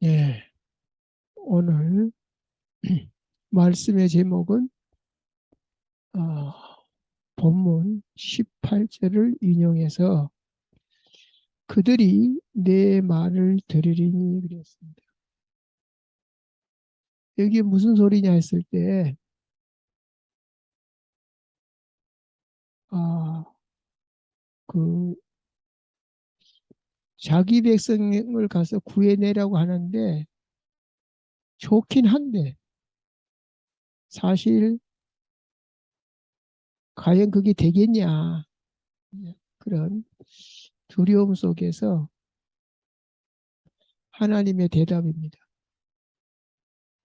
예, 오늘 말씀의 제목은 어, 본문 18절을 인용해서 그들이 내 말을 들으리니 그랬습니다. 여기 무슨 소리냐 했을 때 아, 그 자기 백성을 가서 구해내라고 하는데 좋긴 한데 사실 과연 그게 되겠냐 그런 두려움 속에서 하나님의 대답입니다.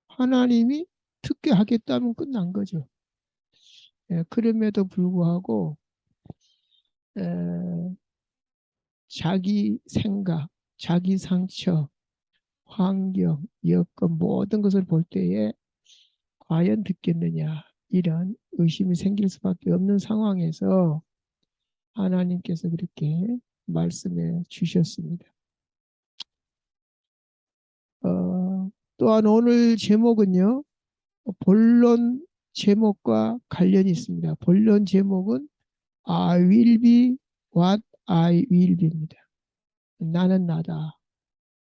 하나님이 특별하겠다면 끝난 거죠. 예, 그럼에도 불구하고 에, 자기 생각, 자기 상처, 환경, 여건 모든 것을 볼 때에 과연 듣겠느냐 이런 의심이 생길 수밖에 없는 상황에서 하나님께서 그렇게 말씀해 주셨습니다. 또한 오늘 제목은요, 본론 제목과 관련이 있습니다. 본론 제목은 I will be what I will be입니다. 나는 나다.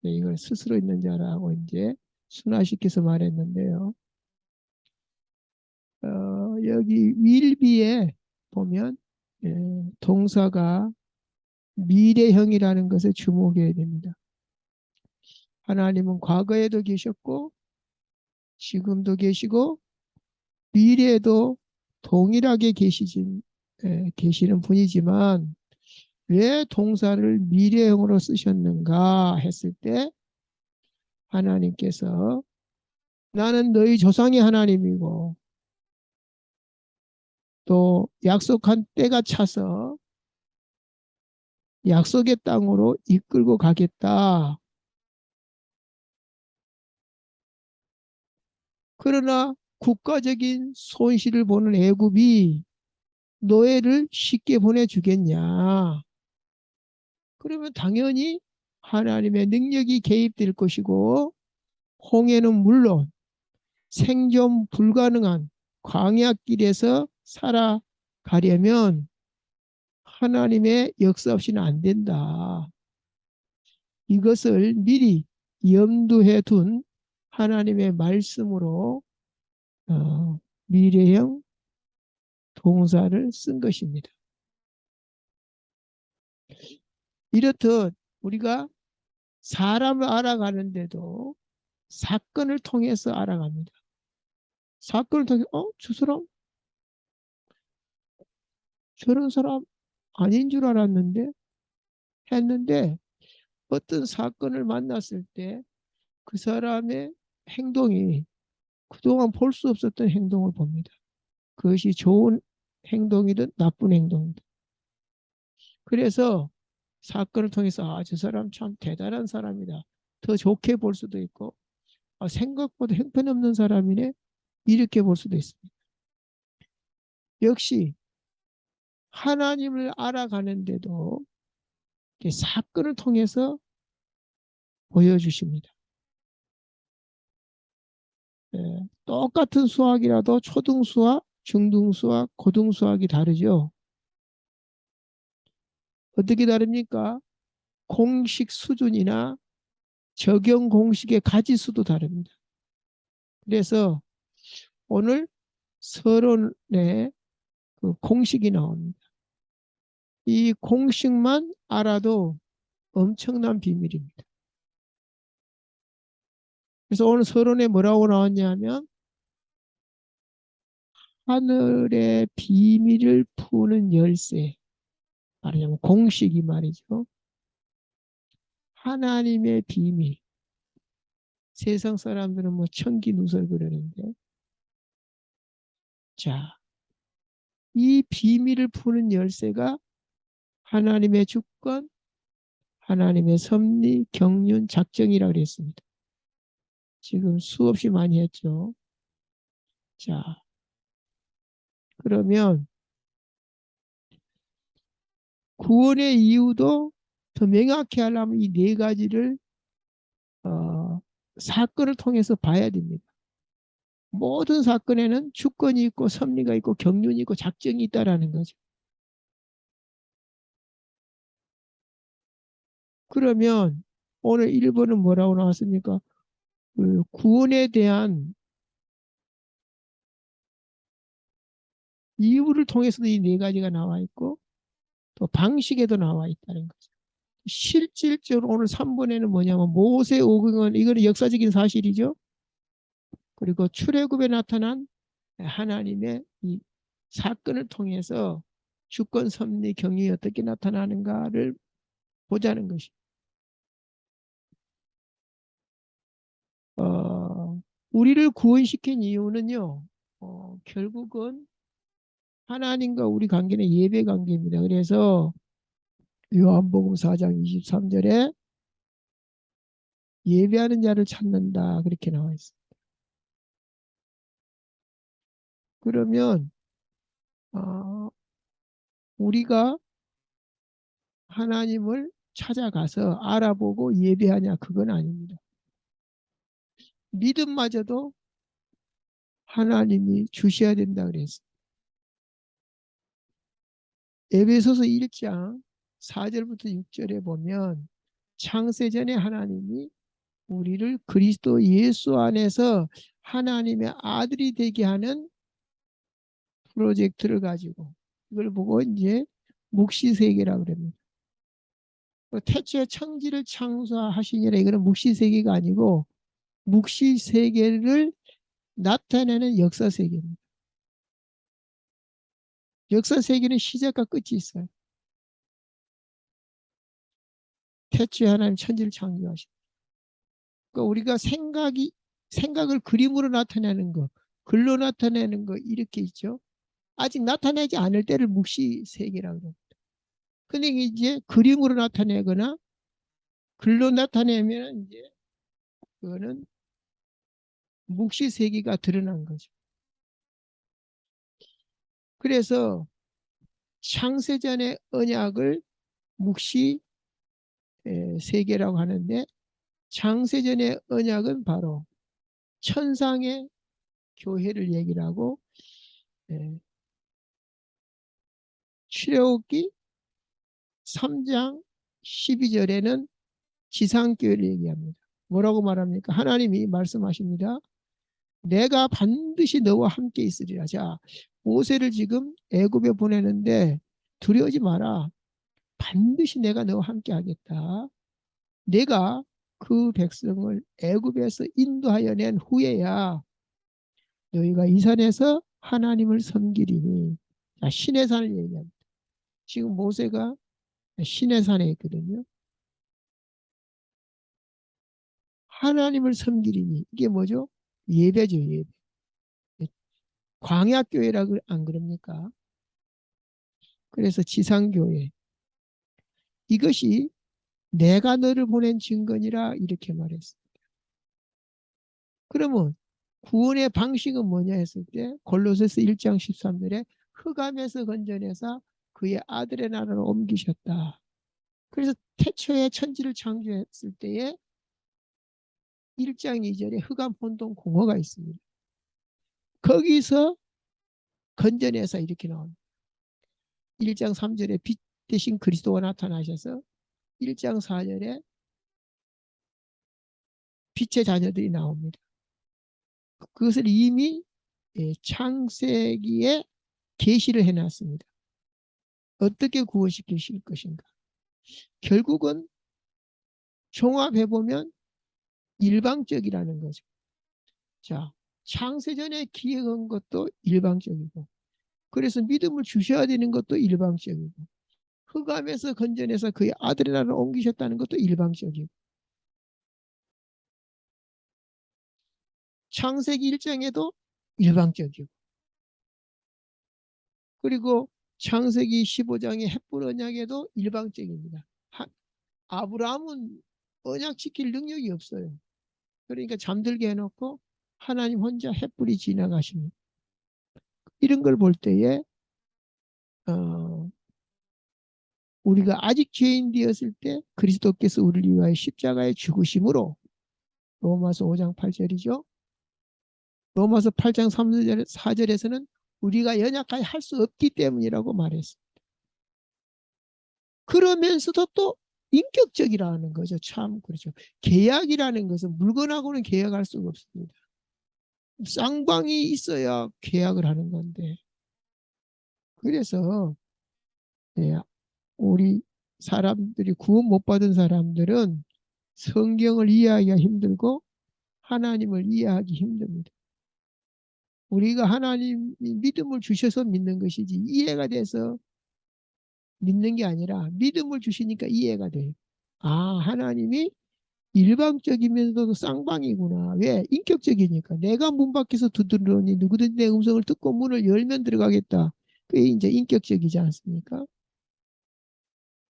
네, 이걸 스스로 있는 자라고 이제 순화시켜서 말했는데요. 여기 will be에 보면 예, 동사가 미래형이라는 것에 주목해야 됩니다. 하나님은 과거에도 계셨고 지금도 계시고 미래에도 동일하게 계시는 분이지만 왜 동사를 미래형으로 쓰셨는가 했을 때 하나님께서 나는 너희 조상의 하나님이고 또 약속한 때가 차서 약속의 땅으로 이끌고 가겠다. 그러나 국가적인 손실을 보는 애굽이 노예를 쉽게 보내주겠냐. 그러면 당연히 하나님의 능력이 개입될 것이고 홍해는 물론 생존 불가능한 광야길에서 살아가려면 하나님의 역사 없이는 안 된다. 이것을 미리 염두에 둔 하나님의 말씀으로 미래형 동사를 쓴 것입니다. 이렇듯 우리가 사람을 알아가는데도 사건을 통해서 알아갑니다. 사건을 통해 저 사람 저런 사람 아닌 줄 알았는데 했는데 어떤 사건을 만났을 때 그 사람의 행동이 그동안 볼 수 없었던 행동을 봅니다. 그것이 좋은 행동이든 나쁜 행동이든. 그래서 사건을 통해서 저 사람 참 대단한 사람이다. 더 좋게 볼 수도 있고 생각보다 형편없는 사람이네. 이렇게 볼 수도 있습니다. 역시 하나님을 알아가는데도 사건을 통해서 보여주십니다. 똑같은 수학이라도 초등수학, 중등수학, 고등수학이 다르죠. 어떻게 다릅니까? 공식 수준이나 적용 공식의 가지수도 다릅니다. 그래서 오늘 서론에 그 공식이 나옵니다. 이 공식만 알아도 엄청난 비밀입니다. 그래서 오늘 서론에 뭐라고 나왔냐면 하늘의 비밀을 푸는 열쇠, 말하자면 공식이 말이죠. 하나님의 비밀. 세상 사람들은 뭐 천기누설 그러는데, 자, 이 비밀을 푸는 열쇠가 하나님의 주권, 하나님의 섭리, 경륜, 작정이라고 그랬습니다. 지금 수없이 많이 했죠. 자, 그러면 구원의 이유도 더 명확히 하려면 이 네 가지를 어, 사건을 통해서 봐야 됩니다. 모든 사건에는 주권이 있고 섭리가 있고 경륜이 있고 작정이 있다라는 거죠. 그러면 오늘 1번은 뭐라고 나왔습니까? 그 구원에 대한 이유를 통해서도 이 네 가지가 나와 있고 또 방식에도 나와 있다는 거죠. 실질적으로 오늘 3번에는 뭐냐면 모세 오경은 이거는 역사적인 사실이죠. 그리고 출애굽에 나타난 하나님의 이 사건을 통해서 주권 섭리 경륜이 어떻게 나타나는가를 보자는 것이. 우리를 구원시킨 이유는요. 결국은 하나님과 우리 관계는 예배 관계입니다. 그래서 요한복음 4장 23절에 예배하는 자를 찾는다 그렇게 나와 있어요. 그러면 우리가 하나님을 찾아가서 알아보고 예배하냐 그건 아닙니다. 믿음마저도 하나님이 주셔야 된다 그랬어요. 에베소서 1장 4절부터 6절에 보면 창세전에 하나님이 우리를 그리스도 예수 안에서 하나님의 아들이 되게 하는 프로젝트를 가지고 이걸 보고 이제 묵시세계라고 그럽니다. 태초에 천지를 창조하시니라 이거는 묵시세계가 아니고 묵시세계를 나타내는 역사세계입니다. 역사세계는 시작과 끝이 있어요. 태초에 하나님 천지를 창조하시고 그러니까 우리가 생각을 그림으로 나타내는 거, 글로 나타내는 거 이렇게 있죠. 아직 나타내지 않을 때를 묵시세계라고 합니다. 근데 이제 그림으로 나타내거나 글로 나타내면 이제 그거는 묵시세계가 드러난 거죠. 그래서 창세전의 언약을 묵시 세계라고 하는데 창세전의 언약은 바로 천상의 교회를 얘기를 하고 출애굽기 3장 12절에는 지상교회를 얘기합니다. 뭐라고 말합니까? 하나님이 말씀하십니다. 내가 반드시 너와 함께 있으리라. 자, 모세를 지금 애굽에 보내는데 두려워하지 마라. 반드시 내가 너와 함께 하겠다. 내가 그 백성을 애굽에서 인도하여 낸 후에야 너희가 이 산에서 하나님을 섬기리니. 자, 신의 산을 얘기합니다. 지금 모세가 신의 산에 있거든요. 하나님을 섬기리니 이게 뭐죠? 예배죠, 예배. 광야교회라고 안 그럽니까? 그래서 지상교회. 이것이 내가 너를 보낸 증거니라 이렇게 말했습니다. 그러면 구원의 방식은 뭐냐 했을 때 골로새서 1장 13절에 흑암에서 건져내사 그의 아들의 나라로 옮기셨다. 그래서 태초에 천지를 창조했을 때에 1장 2절에 흑암 혼돈 공허가 있습니다. 거기서 건져내서 이렇게 나옵니다. 1장 3절에 빛 대신 그리스도가 나타나셔서 1장 4절에 빛의 자녀들이 나옵니다. 그것을 이미 창세기에 계시를 해놨습니다. 어떻게 구원시키실 것인가. 결국은 종합해보면 일방적이라는 거죠. 자, 창세전에 기획한 것도 일방적이고 그래서 믿음을 주셔야 되는 것도 일방적이고 흑암에서 건져내서 그의 아들의 나라를 옮기셨다는 것도 일방적이고 창세기 1장에도 일방적이고 그리고 창세기 15장의 햇불 언약에도 일방적입니다. 아브라함은 언약 지킬 능력이 없어요. 그러니까 잠들게 해놓고 하나님 혼자 햇불이 지나가십니다. 이런 걸 볼 때에 우리가 아직 죄인 되었을 때 그리스도께서 우리를 위하여 십자가에 죽으심으로 로마서 5장 8절이죠. 로마서 8장 3절, 4절에서는 우리가 연약하게 할 수 없기 때문이라고 말했습니다. 그러면서도 또 인격적이라는 거죠. 참 그렇죠. 계약이라는 것은 물건하고는 계약할 수가 없습니다. 쌍방이 있어야 계약을 하는 건데. 그래서 예, 우리 사람들이 구원 못 받은 사람들은 성경을 이해하기가 힘들고 하나님을 이해하기 힘듭니다. 우리가 하나님이 믿음을 주셔서 믿는 것이지 이해가 돼서 믿는 게 아니라 믿음을 주시니까 이해가 돼요. 아, 하나님이 일방적이면서도 쌍방이구나. 왜? 인격적이니까. 내가 문 밖에서 두드러니 누구든지 내 음성을 듣고 문을 열면 들어가겠다. 그게 이제 인격적이지 않습니까?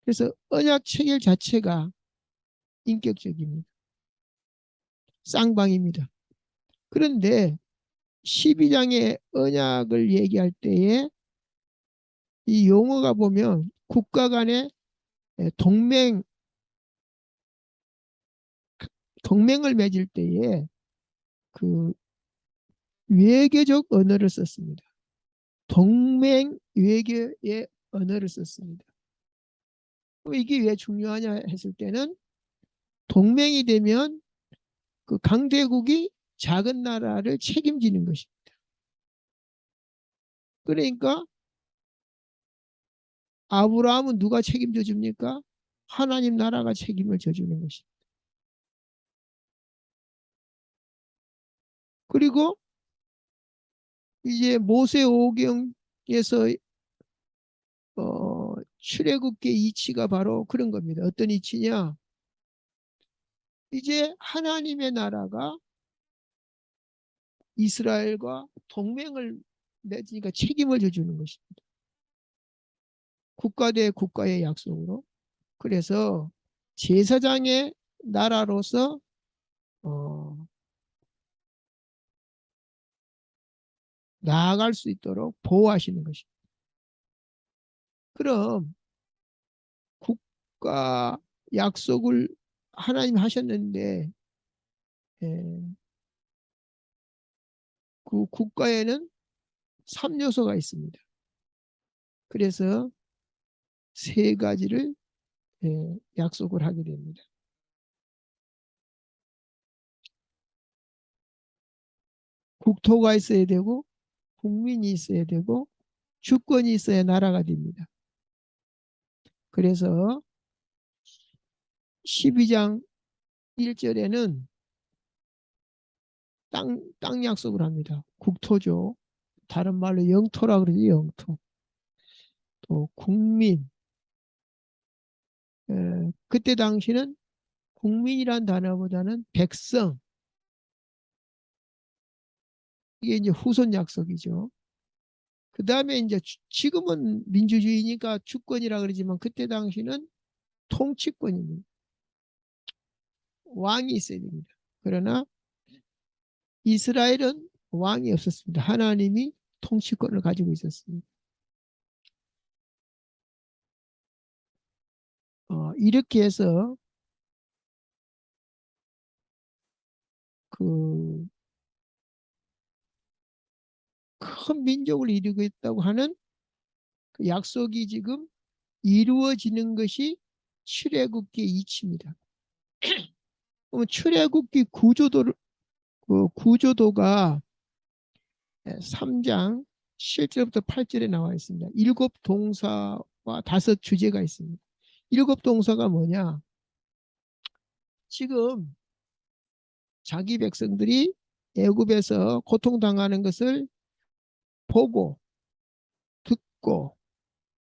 그래서 언약 체결 자체가 인격적입니다. 쌍방입니다. 그런데 12장의 언약을 얘기할 때에 이 용어가 보면 국가 간의 동맹, 동맹을 맺을 때에 그 외교적 언어를 썼습니다. 동맹 외교의 언어를 썼습니다. 이게 왜 중요하냐 했을 때는 동맹이 되면 그 강대국이 작은 나라를 책임지는 것입니다. 그러니까 아브라함은 누가 책임져 줍니까? 하나님 나라가 책임을 져주는 것입니다. 그리고 이제 모세오경에서 출애굽계 이치가 바로 그런 겁니다. 어떤 이치냐? 이제 하나님의 나라가 이스라엘과 동맹을 맺으니까 책임을 져주는 것입니다. 국가 대 국가의 약속으로. 그래서 제사장의 나라로서 나아갈 수 있도록 보호하시는 것입니다. 그럼 국가 약속을 하나님 하셨는데 그 국가에는 3요소가 있습니다. 그래서 세 가지를 약속을 하게 됩니다. 국토가 있어야 되고 국민이 있어야 되고 주권이 있어야 나라가 됩니다. 그래서 12장 1절에는 땅 약속을 합니다. 국토죠. 다른 말로 영토라 그러지, 영토. 또 국민. 그때 당시는 국민이란 단어보다는 백성. 이게 이제 후손 약속이죠. 그 다음에 이제 지금은 민주주의니까 주권이라 그러지만 그때 당시는 통치권입니다. 왕이 있어야 됩니다. 그러나 이스라엘은 왕이 없었습니다. 하나님이 통치권을 가지고 있었습니다. 이렇게 해서 그 큰 민족을 이루겠다고 하는 그 약속이 지금 이루어지는 것이 출애굽기 이치입니다. 그러면 출애굽기 그 구조도가 3장 7절부터 8절에 나와 있습니다. 7동사와 5주제가 있습니다. 7동사가 뭐냐? 지금 자기 백성들이 애굽에서 고통당하는 것을 보고 듣고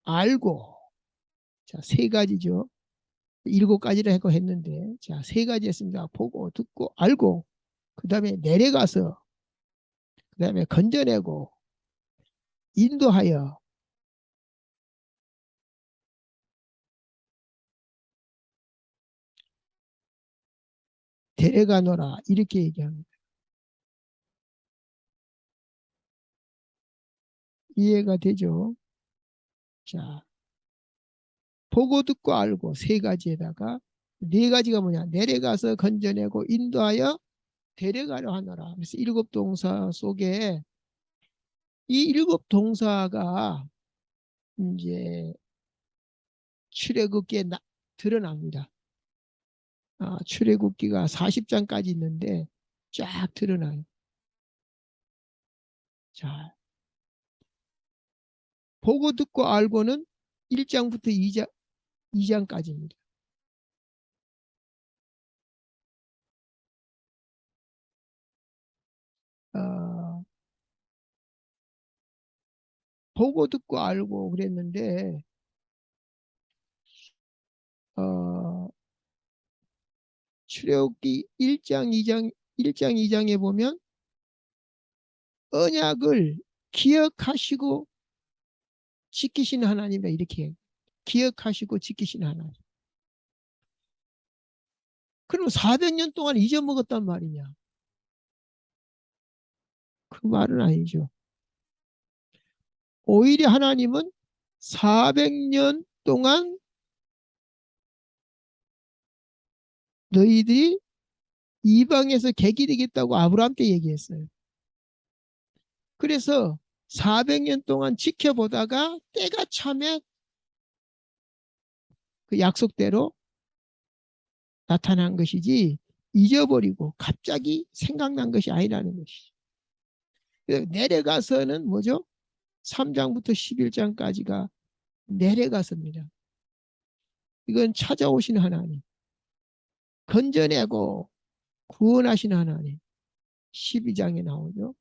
알고, 자, 세 가지죠. 7가지를 했는데, 자, 세 가지 했습니다. 보고 듣고 알고, 그 다음에 내려가서, 그 다음에 건져내고 인도하여 데려가노라, 이렇게 얘기합니다. 이해가 되죠? 자, 보고 듣고 알고 세 가지에다가 네 가지가 뭐냐? 내려가서 건져내고 인도하여 데려가려 하노라. 그래서 일곱 동사 속에 이 일곱 동사가 이제 출애굽기에 드러납니다. 출애굽기가 40장까지 있는데 쫙 드러나요. 자, 보고 듣고 알고는 1장부터 2장까지입니다. 어, 보고 듣고 알고 그랬는데 어, 출애굽기 1장, 2장, 1장, 2장에 보면 언약을 기억하시고 지키시는 하나님이다 이렇게 기억하시고 지키시는 하나님. 그럼 400년 동안 잊어먹었단 말이냐? 그 말은 아니죠. 오히려 하나님은 400년 동안 너희들이 이방에서 객이 되겠다고 아브라함께 얘기했어요. 그래서 400년 동안 지켜보다가 때가 차면 그 약속대로 나타난 것이지 잊어버리고 갑자기 생각난 것이 아니라는 것이죠. 내려가서는 뭐죠? 3장부터 11장까지가 내려가서입니다. 이건 찾아오신 하나님, 건져내고 구원하신 하나님. 12장에 나오죠.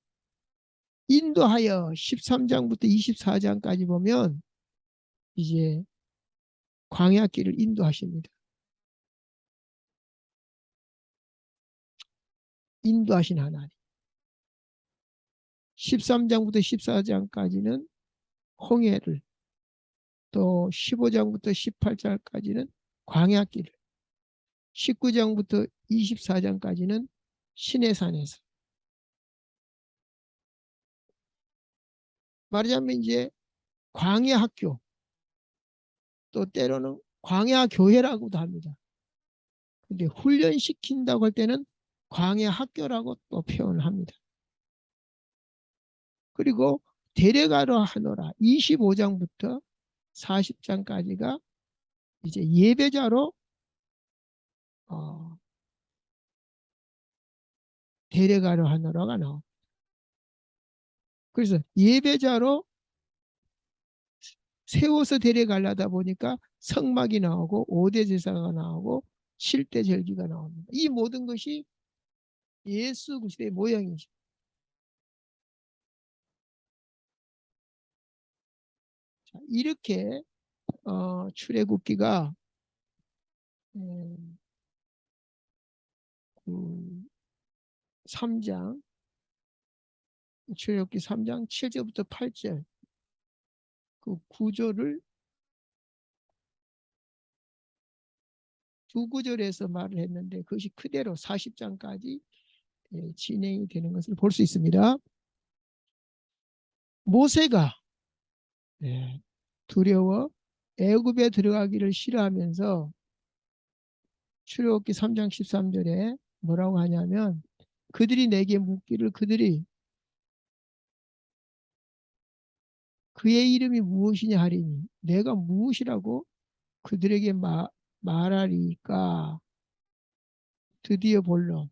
인도하여 13장부터 24장까지 보면 이제 광야길을 인도하십니다. 인도하신 하나님. 13장부터 14장까지는 홍해를, 또 15장부터 18장까지는 광야길을, 19장부터 24장까지는 시내산에서. 말하자면 이제 광야 학교, 또 때로는 광야 교회라고도 합니다. 근데 훈련시킨다고 할 때는 광야 학교라고 또 표현을 합니다. 그리고 데려가려 하노라 25장부터 40장까지가 이제 예배자로 어, 데려가려 하노라가 나옵니다. 그래서 예배자로 세워서 데려가려다 보니까 성막이 나오고 5대 제사가 나오고 7대 절기가 나옵니다. 이 모든 것이 예수 그리스도의 모양이죠. 자, 이렇게 출애굽기가 음, 3장 출애굽기 3장 7절부터 8절 그 구조를 두 구절에서 말을 했는데 그것이 그대로 40장까지 진행이 되는 것을 볼 수 있습니다. 모세가 두려워 애굽에 들어가기를 싫어하면서 출애굽기 3장 13절에 뭐라고 하냐면 그들이 내게 묻기를 그들이 그의 이름이 무엇이냐 하리니 내가 무엇이라고 그들에게 말하리까. 드디어 본론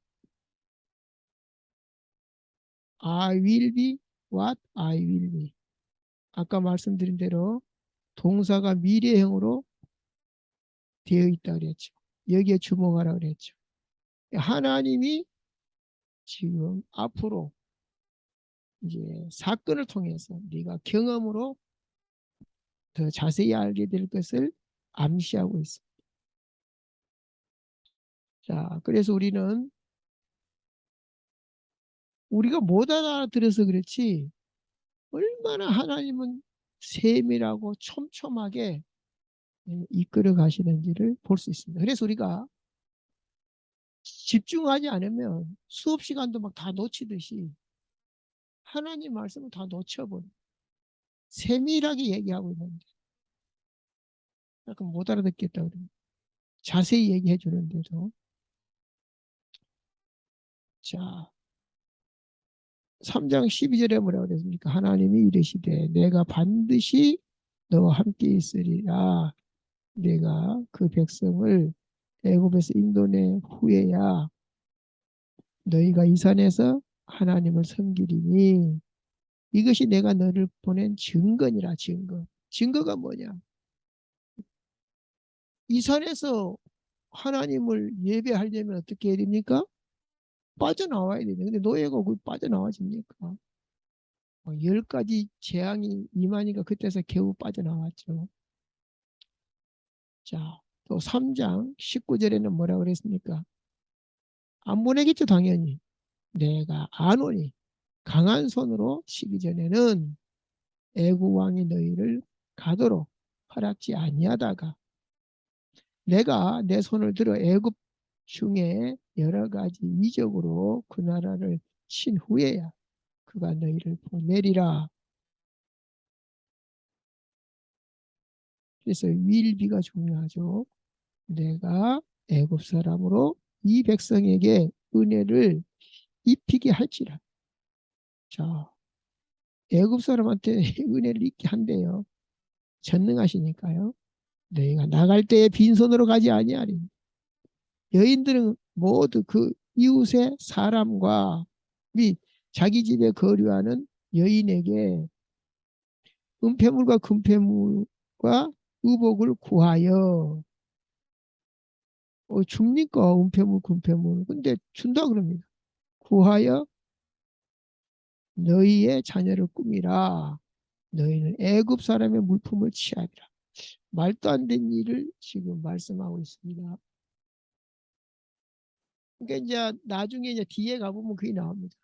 I will be what I will be. 아까 말씀드린 대로 동사가 미래형으로 되어 있다 그랬죠. 여기에 주목하라 그랬죠. 하나님이 지금 앞으로 이제 사건을 통해서 네가 경험으로 더 자세히 알게 될 것을 암시하고 있습니다. 자, 그래서 우리가 못 알아들어서 그렇지 얼마나 하나님은 세밀하고 촘촘하게 이끌어 가시는지를 볼 수 있습니다. 그래서 우리가 집중하지 않으면 수업 시간도 막 다 놓치듯이 하나님 말씀을 다 놓쳐버려. 세밀하게 얘기하고 있는데 약간 못 알아듣겠다 그러면 자세히 얘기해 주는데도. 자, 3장 12절에 뭐라고 그랬습니까? 하나님이 이르시되 내가 반드시 너와 함께 있으리라. 내가 그 백성을 애굽에서 인도내 후에야 너희가 이 산에서 하나님을 섬기리니 이것이 내가 너를 보낸 증거니라. 증거. 증거가 뭐냐? 이 산에서 하나님을 예배하려면 어떻게 해야 됩니까? 빠져나와야 되는데 근데 노예가 그 빠져나와집니까? 10가지 재앙이 임하니까 그때서 겨우 빠져나왔죠. 자, 또 3장 19절에는 뭐라 그랬습니까? 안 보내겠죠, 당연히. 내가 아노니 강한 손으로 치기 전에는 애국 왕이 너희를 가도록 허락지 아니하다가 내가 내 손을 들어 애굽 중에 여러 가지 이적으로 그 나라를 친 후에야 그가 너희를 보내리라. 그래서 윌비가 중요하죠. 내가 애굽 사람으로 이 백성에게 은혜를 입히게 할지라. 자, 애굽 사람한테 은혜를 입게 한대요. 전능하시니까요. 너희가 나갈 때에 빈손으로 가지 아니하리. 여인들은 모두 그 이웃의 사람과 및 자기 집에 거류하는 여인에게 은폐물과 금폐물과 의복을 구하여 줍니까? 은폐물, 금폐물. 근데 준다 그럽니다. 구하여 너희의 자녀를 꾸미라. 너희는 애굽 사람의 물품을 취하리라. 말도 안 되는 일을 지금 말씀하고 있습니다. 그러니까 이제 나중에 이제 뒤에 가보면 그게 나옵니다.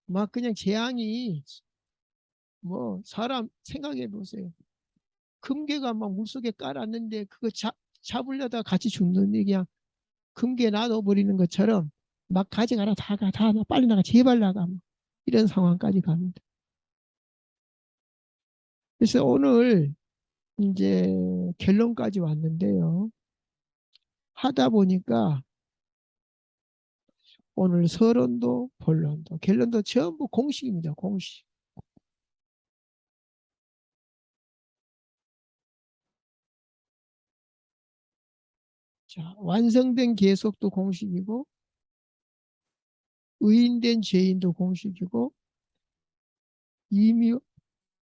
막 그냥 재앙이 뭐 사람 생각해 보세요. 금괴가 막 물속에 깔았는데 그거 잡으려다가 같이 죽는 일 그냥 금괴 놔둬버리는 것처럼 막 가져가라 다 빨리 나가 제발 나가 뭐 이런 상황까지 갑니다. 그래서 오늘 이제 결론까지 왔는데요. 하다 보니까 오늘 서론도 본론도 결론도 전부 공식입니다. 공식. 자, 완성된 계속도 공식이고 의인된 죄인도 공식이고 이미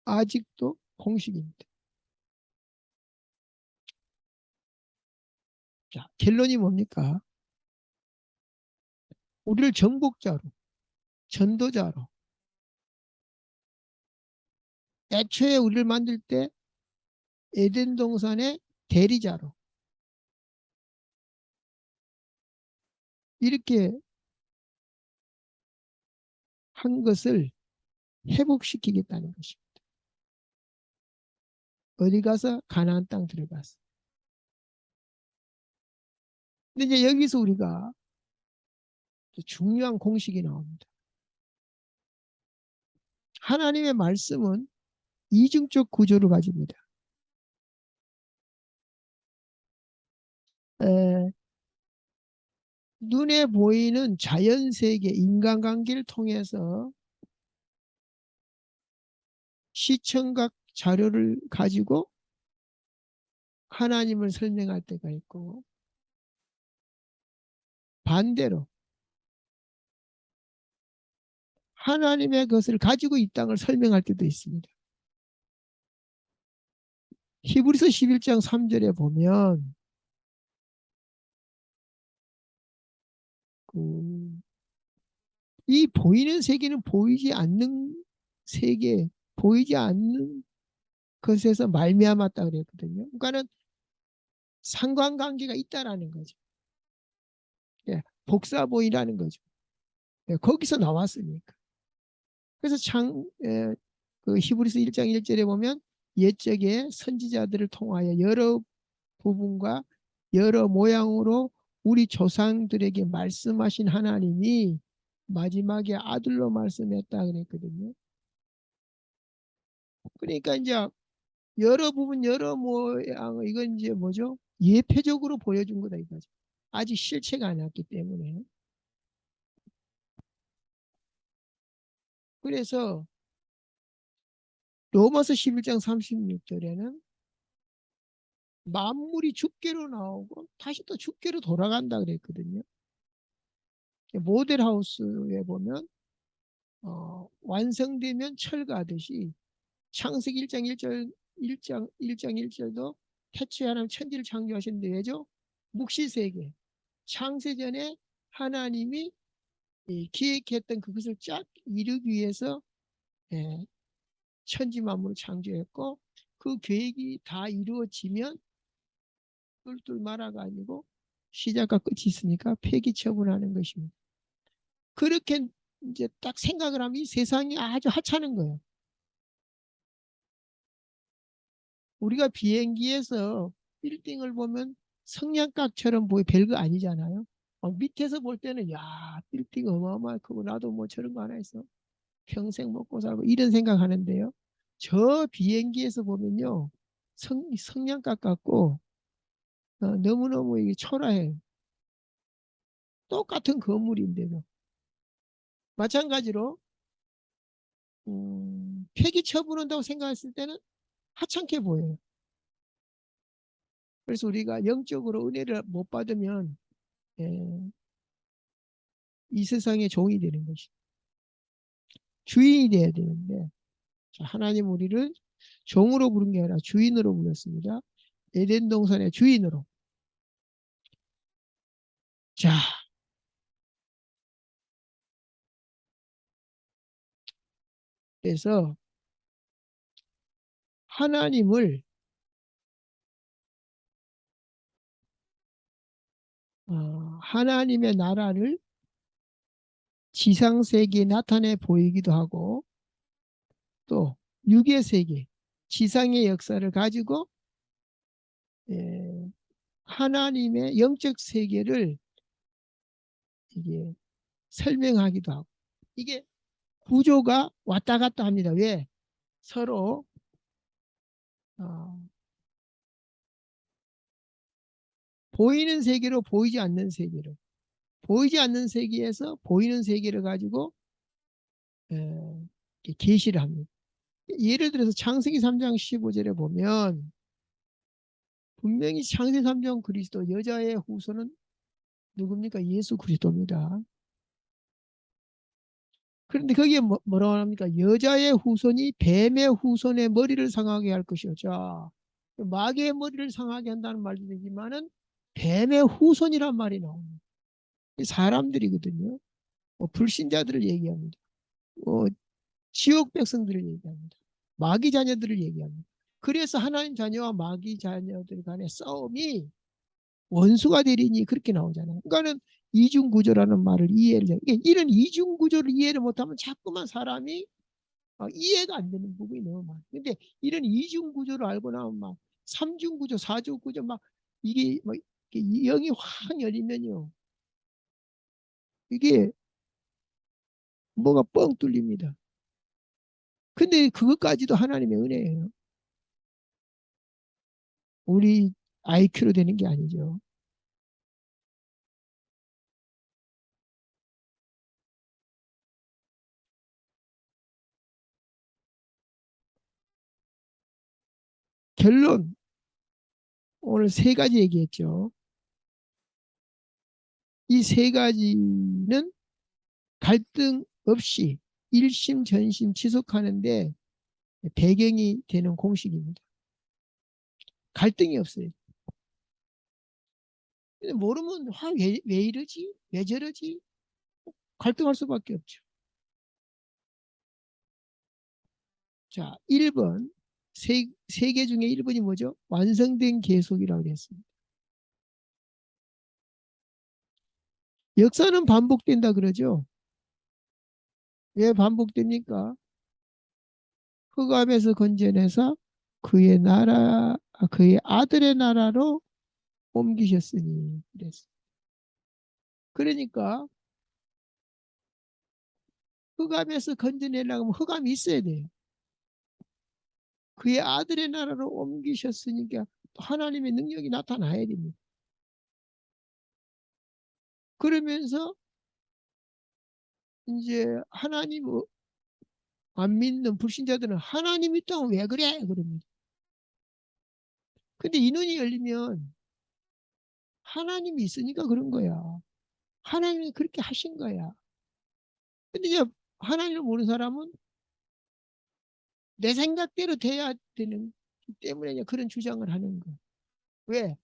아직도 공식입니다. 자, 결론이 뭡니까? 우리를 정복자로, 전도자로, 애초에 우리를 만들 때 에덴 동산의 대리자로 이렇게 한 것을 회복시키겠다는 것입니다. 어디 가서 가나안 땅 들어갔어. 근데 이제 여기서 우리가 중요한 공식이 나옵니다. 하나님의 말씀은 이중적 구조를 가집니다. 에, 눈에 보이는 자연세계, 인간관계를 통해서 시청각 자료를 가지고 하나님을 설명할 때가 있고 반대로 하나님의 것을 가지고 이 땅을 설명할 때도 있습니다. 히브리서 11장 3절에 보면 이 보이는 세계는 보이지 않는 세계, 보이지 않는 것에서 말미암았다 그랬거든요. 그러니까는 상관관계가 있다라는 거죠. 예, 복사보이라는 거죠. 예, 거기서 나왔으니까. 그래서 그 히브리서 1장 1절에 보면 옛적에 선지자들을 통하여 여러 부분과 여러 모양으로 우리 조상들에게 말씀하신 하나님이 마지막에 아들로 말씀했다 그랬거든요. 그러니까 이제 여러 부분 여러 모양 이건 이제 뭐죠? 예표적으로 보여준 거다 이거죠. 아직 실체가 아니었기 때문에. 그래서 로마서 11장 36절에는 만물이 주께로 나오고 다시 또 주께로 돌아간다 그랬거든요. 모델하우스에 보면 완성되면 철거하듯이 창세기 1장 1절 1장 1절도 태초에 하나님 천지를 창조하셨는데 왜죠? 묵시세계 창세전에 하나님이 기획했던 그것을 쫙 이루기 위해서 예, 천지 만물을 창조했고 그 계획이 다 이루어지면 뚫뚫 말아가 아니고 시작과 끝이 있으니까 폐기 처분하는 것입니다. 그렇게 이제 딱 생각을 하면 이 세상이 아주 하찮은 거예요. 우리가 비행기에서 빌딩을 보면 성냥갑처럼 보이 별거 아니잖아요. 밑에서 볼 때는 야 빌딩 어마어마하게 크고 나도 뭐 저런 거 하나 있어 평생 먹고 살고 이런 생각하는데요. 저 비행기에서 보면요 성냥갑 같고 너무너무 이게 초라해요. 똑같은 건물인데도 마찬가지로 폐기 처분한다고 생각했을 때는 하찮게 보여요. 그래서 우리가 영적으로 은혜를 못 받으면 예, 이 세상의 종이 되는 것이 주인이 돼야 되는데 하나님 우리를 종으로 부른 게 아니라 주인으로 불렀습니다. 에덴 동산의 주인으로. 자, 그래서 하나님을 하나님의 나라를 지상 세계에 나타내 보이기도 하고 또 육의 세계, 지상의 역사를 가지고 예, 하나님의 영적 세계를 이게 설명하기도 하고 이게 구조가 왔다 갔다 합니다. 왜? 서로 어, 보이는 세계로 보이지 않는 세계로 보이지 않는 세계에서 보이는 세계를 가지고 계시를 합니다. 예를 들어서 창세기 3장 15절에 보면 분명히 창세기 3장 그리스도 여자의 후손은 누굽니까? 예수 그리스도입니다. 그런데 거기에 뭐라고 합니까? 여자의 후손이 뱀의 후손의 머리를 상하게 할 것이요. 자, 마귀의 머리를 상하게 한다는 말도 되지만은 뱀의 후손이란 말이 나옵니다. 사람들이거든요. 불신자들을 얘기합니다. 어, 지옥 백성들을 얘기합니다. 마귀 자녀들을 얘기합니다. 그래서 하나님 자녀와 마귀 자녀들 간의 싸움이 원수가 되리니 그렇게 나오잖아요. 그러니까는 이중구조라는 말을 이해를 해요. 이런 이중구조를 이해를 못하면 자꾸만 사람이 이해가 안 되는 부분이 너무 많아요. 근데 이런 이중구조를 알고 나면 막 삼중구조, 사중구조 막 이게 막 영이 확 열리면요. 이게 뭐가 뻥 뚫립니다. 근데 그것까지도 하나님의 은혜예요. 우리 IQ로 되는 게 아니죠. 결론 오늘 세 가지 얘기했죠. 이 세 가지는 갈등 없이 일심 전심 지속하는데 배경이 되는 공식입니다. 갈등이 없어요. 모르면 왜 이러지? 왜 저러지? 갈등할 수밖에 없죠. 자, 1번 세 개 중에 1번이 뭐죠? 완성된 계속이라고 했습니다. 역사는 반복된다 그러죠. 왜 반복됩니까? 흑암에서 건져내서 그의 나라, 그의 아들의 나라로 옮기셨으니 그랬어. 그러니까 흑암에서 건져내려고 하면 흑암이 있어야 돼요. 그의 아들의 나라로 옮기셨으니까 하나님의 능력이 나타나야 됩니다. 그러면서 이제 하나님 안 믿는 불신자들은 하나님 있다면 왜 그래? 그럽니다. 근데 이 눈이 열리면 하나님이 있으니까 그런 거야. 하나님이 그렇게 하신 거야. 근데 이제 하나님을 모르는 사람은 내 생각대로 돼야 되는 때문에 이제 그런 주장을 하는 거야. 왜?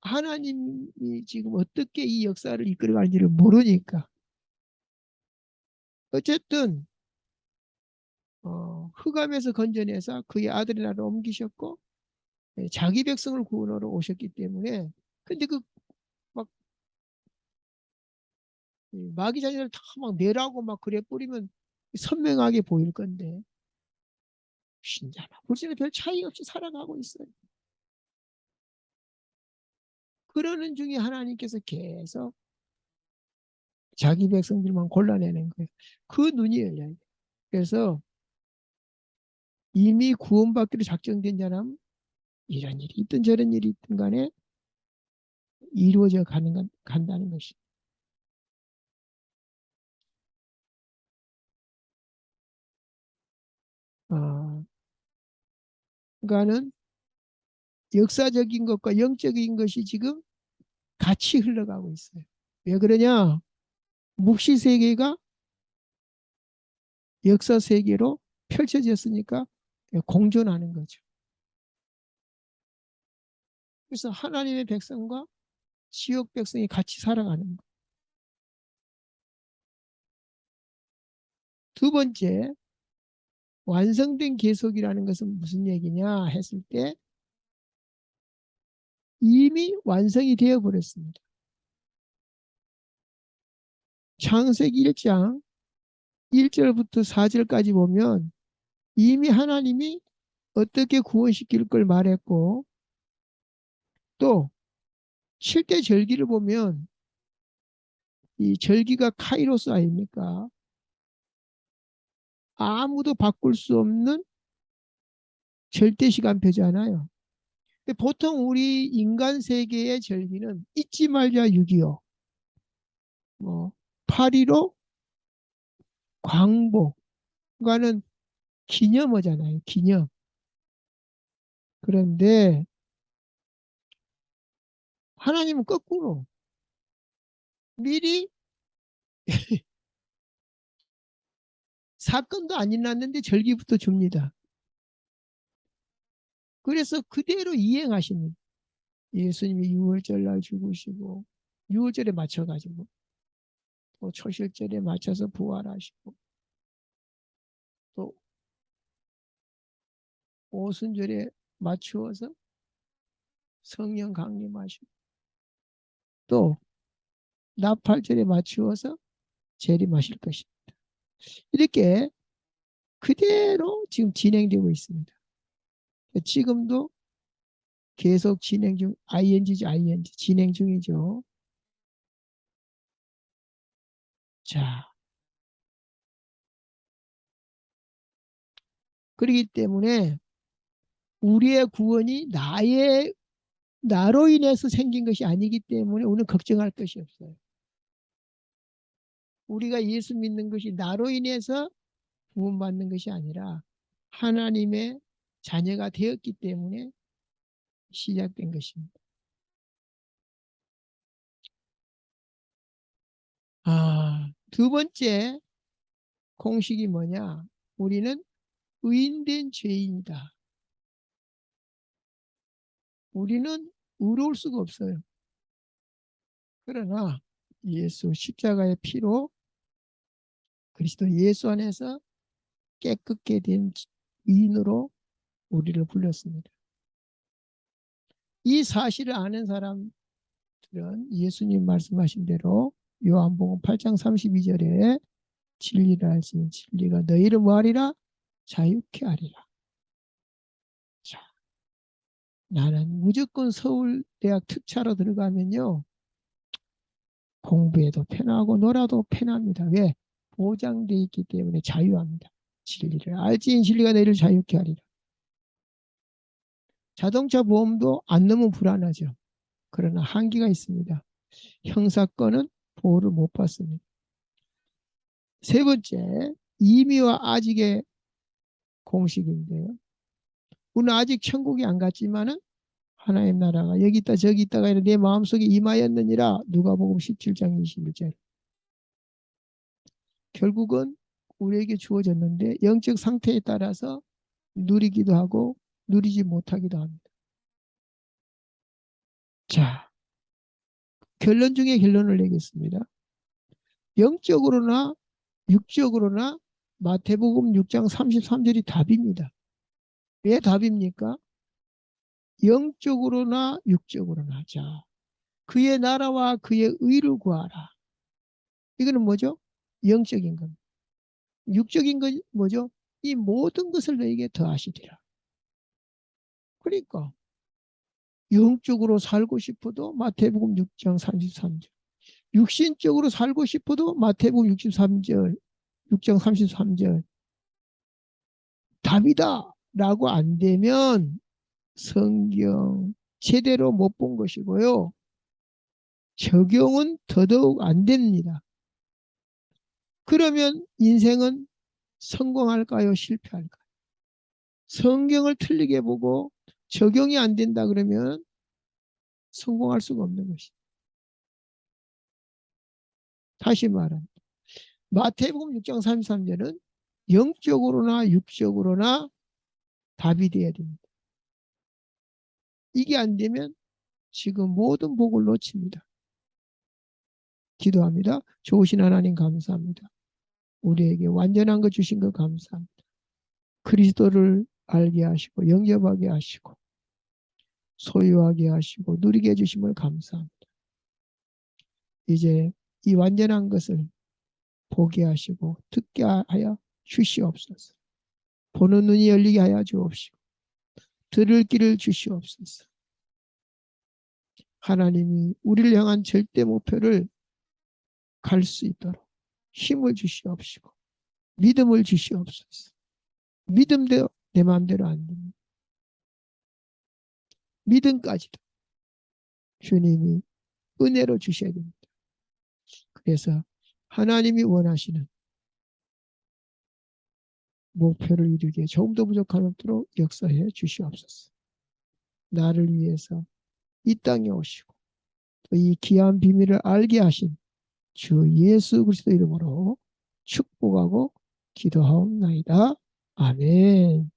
하나님이 지금 어떻게 이 역사를 이끌어가는지를 모르니까. 어쨌든 흑암에서 건져내서 그의 아들의 나라로 옮기셨고 자기 백성을 구원하러 오셨기 때문에 근데 그 막 마귀 자녀를 다 막 내라고 막 그래 뿌리면 선명하게 보일 건데 신자나 불신자 별 차이 없이 살아가고 있어요. 그러는 중에 하나님께서 계속 자기 백성들만 골라내는 거예요. 그 눈이 열려야 돼요. 그래서 이미 구원받기로 작정된 사람 이런 일이 있든 저런 일이 있든 간에 이루어져 간다는 것이. 어, 그러니까는 역사적인 것과 영적인 것이 지금 같이 흘러가고 있어요. 왜 그러냐? 묵시 세계가 역사 세계로 펼쳐졌으니까 공존하는 거죠. 그래서 하나님의 백성과 지역 백성이 같이 살아가는 거예요. 두 번째, 완성된 계속이라는 것은 무슨 얘기냐 했을 때 이미 완성이 되어 버렸습니다. 창세기 1장 1절부터 4절까지 보면 이미 하나님이 어떻게 구원시킬 걸 말했고 또 7대 절기를 보면 이 절기가 카이로스 아닙니까? 아무도 바꿀 수 없는 절대 시간표잖아요. 보통 우리 인간 세계의 절기는 잊지 말자 6.25, 뭐 8.15 광복, 그거는 기념어잖아요. 기념. 그런데 하나님은 거꾸로 미리 사건도 안 일어났는데 절기부터 줍니다. 그래서 그대로 이행하십니다. 예수님이 6월절 날 죽으시고 6월절에 맞춰가지고 또 초실절에 맞춰서 부활하시고 또 오순절에 맞추어서 성령 강림하시고 또 나팔절에 맞추어서 재림하실 것입니다. 이렇게 그대로 지금 진행되고 있습니다. 지금도 계속 진행 중, ing죠, ing. 진행 중이죠. 자, 그렇기 때문에 우리의 구원이 나로 인해서 생긴 것이 아니기 때문에 우리는 걱정할 것이 없어요. 우리가 예수 믿는 것이 나로 인해서 구원받는 것이 아니라 하나님의 자녀가 되었기 때문에 시작된 것입니다. 두 번째 공식이 뭐냐? 우리는 의인된 죄인이다. 우리는 의로울 수가 없어요. 그러나 예수 십자가의 피로 그리스도 예수 안에서 깨끗게 된 의인으로 우리를 불렀습니다. 이 사실을 아는 사람들은 예수님 말씀하신 대로 요한복음 8장 32절에 진리를 알지니 진리가 너희를 뭐하리라? 자유케 하리라. 자, 나는 무조건 서울대학 특차로 들어가면요. 공부해도 편하고 놀아도 편합니다. 왜? 보장되어 있기 때문에 자유합니다. 진리를 알지니 진리가 너희를 자유케 하리라. 자동차 보험도 안 넣으면 불안하죠. 그러나 한계가 있습니다. 형사건은 보호를 못 받습니다. 세 번째, 이미와 아직의 공식인데요. 우리는 아직 천국에 안 갔지만은 하나님 나라가 여기 있다 저기 있다가 아니라 내 마음속에 임하였느니라. 누가복음 17장 21절. 결국은 우리에게 주어졌는데 영적 상태에 따라서 누리기도 하고 누리지 못하기도 합니다. 자, 결론 중에 결론을 내겠습니다. 영적으로나 육적으로나 마태복음 6장 33절이 답입니다. 왜 답입니까? 영적으로나 육적으로나. 자, 그의 나라와 그의 의를 구하라. 이거는 뭐죠? 영적인 겁니다. 육적인 건 뭐죠? 이 모든 것을 너에게 더하시리라. 그러니까 영적으로 살고 싶어도 마태복음 6장 33절. 육신적으로 살고 싶어도 마태복음 63절, 6장 33절. 답이다 라고 안 되면 성경 제대로 못 본 것이고요. 적용은 더더욱 안 됩니다. 그러면 인생은 성공할까요? 실패할까요? 성경을 틀리게 보고 적용이 안 된다 그러면 성공할 수가 없는 것이죠. 다시 말하면 마태복음 6장 33절은 영적으로나 육적으로나 답이 되어야 됩니다. 이게 안 되면 지금 모든 복을 놓칩니다. 기도합니다. 좋으신 하나님 감사합니다. 우리에게 완전한 것 주신 것 감사합니다. 그리스도를 알게 하시고 영접하게 하시고 소유하게 하시고 누리게 해주심을 감사합니다. 이제 이 완전한 것을 보게 하시고 듣게 하여 주시옵소서. 보는 눈이 열리게 하여 주옵시고 들을 길을 주시옵소서. 하나님이 우리를 향한 절대 목표를 갈 수 있도록 힘을 주시옵시고 믿음을 주시옵소서. 믿음대로 내 마음대로 안 됩니다. 믿음까지도 주님이 은혜로 주셔야 됩니다. 그래서 하나님이 원하시는 목표를 이루기에 조금 더 부족함 없도록 역사해 주시옵소서. 나를 위해서 이 땅에 오시고 또 이 귀한 비밀을 알게 하신 주 예수 그리스도 이름으로 축복하고 기도하옵나이다. 아멘.